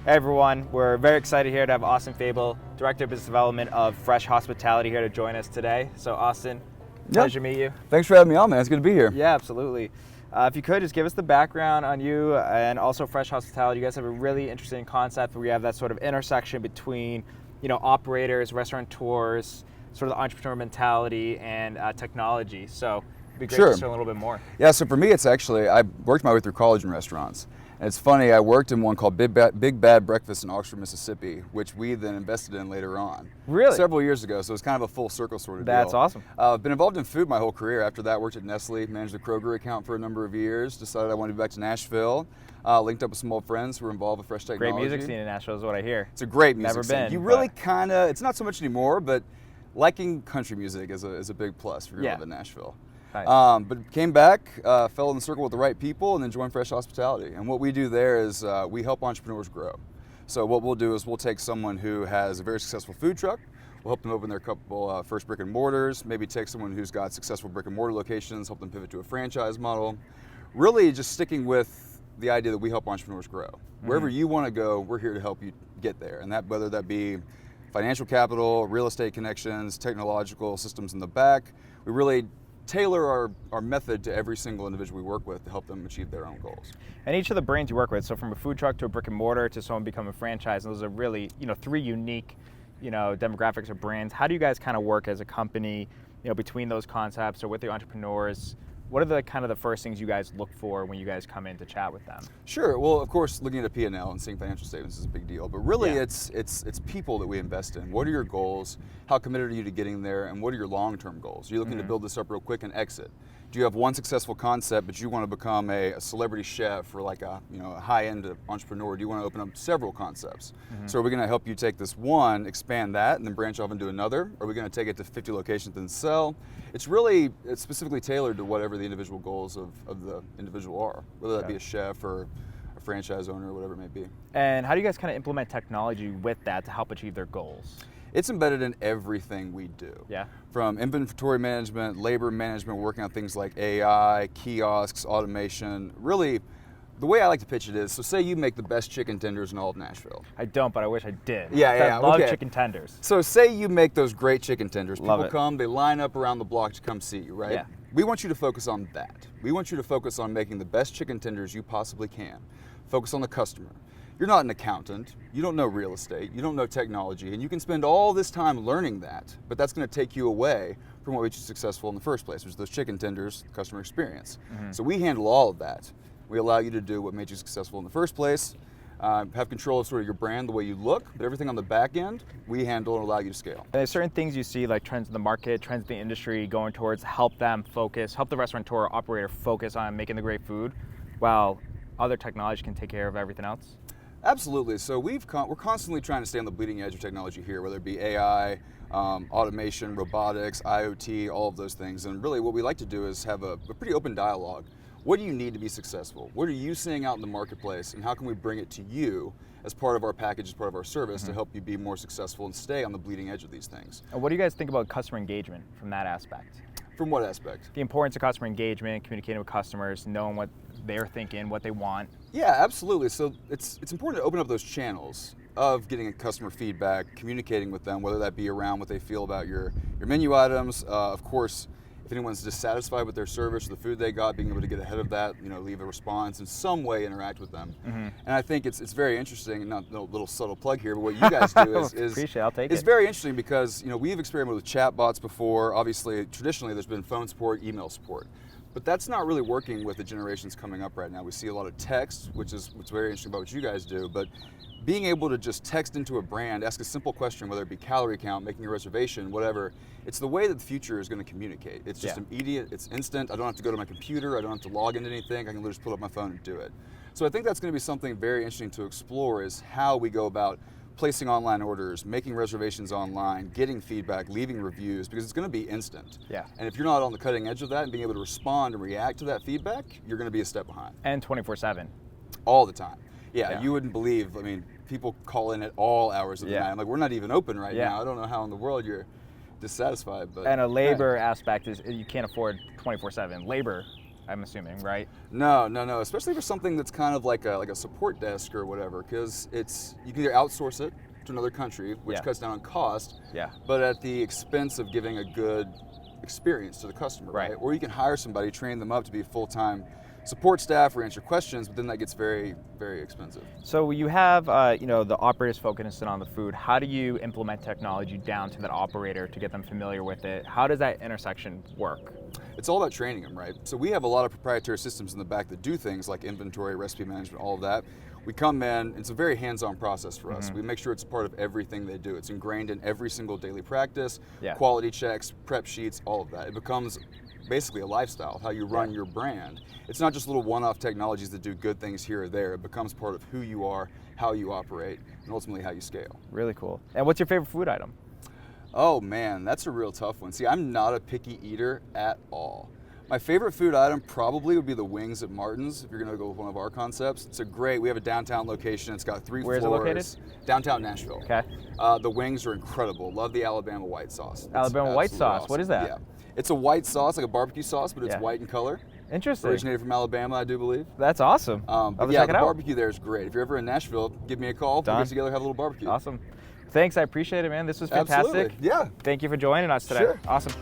Hey everyone, we're very excited here to have Austin Fabel, Director of Business Development of Fresh Hospitality, here to join us today. So Austin, pleasure to meet you. Thanks for having me on, man. It's good to be here. Yeah, absolutely. If you could, just give us the background on you and also Fresh Hospitality. You guys have a really interesting concept where you have that sort of intersection between, operators, restaurateurs, sort of the entrepreneur mentality and technology. So it'd be great to share a little bit more. Yeah, so for me, it's actually, I worked my way through college in restaurants. And it's funny, I worked in one called Big Bad Breakfast in Oxford, Mississippi, which we then invested in later on. Really? Several years ago, so it's kind of a full circle sort of deal. That's awesome. I've been involved in food my whole career. After that, worked at Nestle, managed the Kroger account for a number of years, decided I wanted to be back to Nashville, linked up with some old friends who were involved with Fresh Technology. Great music scene in Nashville is what I hear. It's a great music Never scene. been. You really kind of, it's not so much anymore, but liking country music is a big plus for growing up in Nashville. Nice. But came back, fell in the circle with the right people, and then joined Fresh Hospitality. And what we do there is we help entrepreneurs grow. So what we'll do is we'll take someone who has a very successful food truck, we'll help them open their couple first brick and mortars, maybe take someone who's got successful brick and mortar locations, help them pivot to a franchise model. Really just sticking with the idea that we help entrepreneurs grow. Mm-hmm. Wherever you want to go, we're here to help you get there. And that, whether that be financial capital, real estate connections, technological systems in the back, we really tailor our method to every single individual we work with to help them achieve their own goals. And each of the brands you work with, so from a food truck to a brick and mortar to someone becoming a franchise, and those are really, three unique, demographics or brands. How do you guys kind of work as a company, between those concepts or with the entrepreneurs? What are the kind of the first things you guys look for when you guys come in to chat with them? Sure. Well, of course, looking at a P&L and seeing financial statements is a big deal. But really, it's people that we invest in. What are your goals? How committed are you to getting there? And what are your long-term goals? Are you looking to build this up real quick and exit? Do you have one successful concept, but you want to become a celebrity chef or like a high-end entrepreneur? Do you want to open up several concepts? So are we going to help you take this one, expand that, and then branch off into another? Are we going to take it to 50 locations and sell? It's specifically tailored to whatever the individual goals of the individual are, whether that be a chef or a franchise owner or whatever it may be. And how do you guys kind of implement technology with that to help achieve their goals? It's embedded in everything we do. Yeah. From inventory management, labor management, working on things like AI, kiosks, automation. Really, the way I like to pitch it is, so say you make the best chicken tenders in all of Nashville. I don't, but I wish I did. Yeah, I love chicken tenders. So say you make those great chicken tenders. Love People it. come, they line up around the block to come see you, right? Yeah. We want you to focus on that. We want you to focus on making the best chicken tenders you possibly can. Focus on the customer. You're not an accountant, you don't know real estate, you don't know technology, and you can spend all this time learning that, but that's going to take you away from what made you successful in the first place, which is those chicken tenders, customer experience. So we handle all of that. We allow you to do what made you successful in the first place, have control of sort of your brand, the way you look, but everything on the back end, we handle and allow you to scale. And there's certain things you see, like trends in the market, trends in the industry going towards help them focus, help the restaurateur or operator focus on making the great food, while other technology can take care of everything else? Absolutely. So we're constantly trying to stay on the bleeding edge of technology here, whether it be AI, automation, robotics, IoT, all of those things. And really what we like to do is have a pretty open dialogue. What do you need to be successful? What are you seeing out in the marketplace, and how can we bring it to you as part of our package, as part of our service to help you be more successful and stay on the bleeding edge of these things? And what do you guys think about customer engagement from that aspect? From what aspect? The importance of customer engagement, communicating with customers, knowing what they're thinking, what they want. Yeah, absolutely. So it's important to open up those channels of getting customer feedback, communicating with them, whether that be around what they feel about your menu items. Of course, if anyone's dissatisfied with their service or the food they got, being able to get ahead of that, leave a response, in some way interact with them. And I think it's very interesting, and not a little subtle plug here, but what you guys do is very interesting because we've experimented with chatbots before. Obviously, traditionally there's been phone support, email support. But that's not really working with the generations coming up right now. We see a lot of text, which is what's very interesting about what you guys do, but being able to just text into a brand, ask a simple question, whether it be calorie count, making a reservation, whatever, it's the way that the future is going to communicate. It's just immediate, it's instant. I don't have to go to my computer, I don't have to log into anything, I can just pull up my phone and do it. So I think that's going to be something very interesting to explore, is how we go about placing online orders, making reservations online, getting feedback, leaving reviews, because it's going to be instant. Yeah. And if you're not on the cutting edge of that and being able to respond and react to that feedback, you're going to be a step behind. And 24/7. All the time. Yeah, you wouldn't believe, people call in at all hours of the night. I'm like, we're not even open right now. I don't know how in the world you're dissatisfied. But and a labor aspect is you can't afford 24/7 labor I'm assuming, right? No, especially for something that's kind of like a support desk or whatever, because you can either outsource it to another country, which cuts down on cost, but at the expense of giving a good experience to the customer, right? Or you can hire somebody, train them up to be a full-time support staff or answer questions, but then that gets very, very expensive. So you have, the operators focusing on the food. How do you implement technology down to that operator to get them familiar with it? How does that intersection work? It's all about training them, right? So we have a lot of proprietary systems in the back that do things like inventory, recipe management, all of that. We come in, it's a very hands-on process for us. We make sure it's part of everything they do. It's ingrained in every single daily practice, quality checks, prep sheets, all of that. It becomes basically a lifestyle, how you run your brand. It's not just little one-off technologies that do good things here or there. It becomes part of who you are, how you operate, and ultimately how you scale. Really cool. And what's your favorite food item? Oh man, that's a real tough one. See, I'm not a picky eater at all. My favorite food item probably would be the wings at Martin's, if you're gonna go with one of our concepts. We have a downtown location. It's got 3 floors. Where is it located? Downtown Nashville. Okay. The wings are incredible. Love the Alabama white sauce. Alabama white sauce, awesome. What is that? Yeah. It's a white sauce, like a barbecue sauce, but it's white in color. Interesting. Originated from Alabama, I do believe. That's awesome. But yeah, the barbecue there is great. If you're ever in Nashville, give me a call. We'll get together, have a little barbecue. Awesome. Thanks, I appreciate it, man. This was fantastic. Absolutely. Yeah. Thank you for joining us today. Sure. Awesome.